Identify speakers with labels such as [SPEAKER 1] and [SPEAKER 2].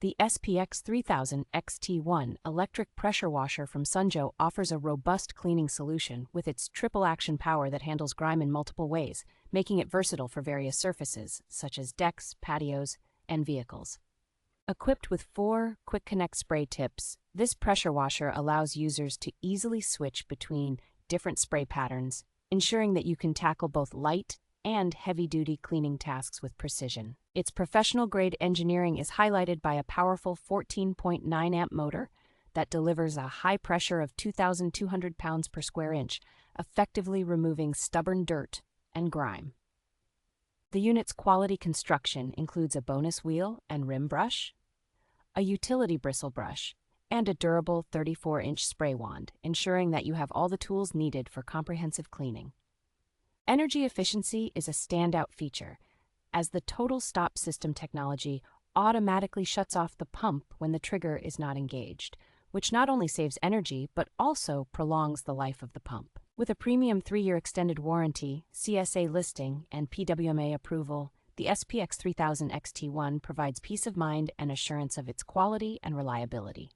[SPEAKER 1] The SPX3000-XT1 Electric Pressure Washer from Sunjo offers a robust cleaning solution with its triple-action power that handles grime in multiple ways, making it versatile for various surfaces, such as decks, patios, and vehicles. Equipped with 4 quick-connect spray tips, this pressure washer allows users to easily switch between different spray patterns, ensuring that you can tackle both light and heavy-duty cleaning tasks with precision. Its professional-grade engineering is highlighted by a powerful 14.9-amp motor that delivers a high pressure of 2,200 pounds per square inch, effectively removing stubborn dirt and grime. The unit's quality construction includes a bonus wheel and rim brush, a utility bristle brush, and a durable 34-inch spray wand, ensuring that you have all the tools needed for comprehensive cleaning. Energy efficiency is a standout feature, as the total stop system technology automatically shuts off the pump when the trigger is not engaged, which not only saves energy but also prolongs the life of the pump. With a premium 3-year extended warranty, CSA listing, and PWMA approval, the SPX3000-XT1 provides peace of mind and assurance of its quality and reliability.